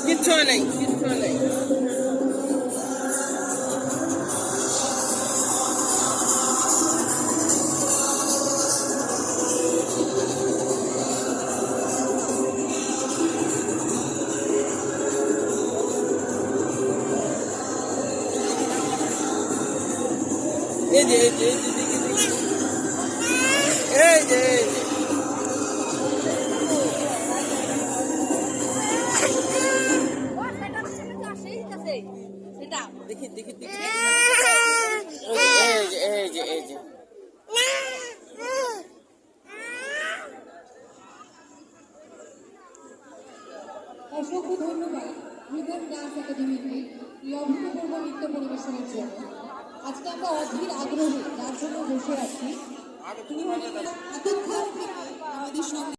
কিচ্ছু হয় নাই, কিচ্ছু হয় নাই। এই যে এই যে এই যে এই যে এই যে দেখি দেখি দেখি এই যে এই যে এই যে অসংখ্য ধন্যবাদ রিপন ডান্স একাডেমিকে এই অভূতপূর্ব নৃত্য পরিবেশনের জন্য। আজকে আমরা অধীর আগ্রহে যার জন্য বসে আছি, তিনি এতক্ষণ থেকে আমাদের সঙ্গে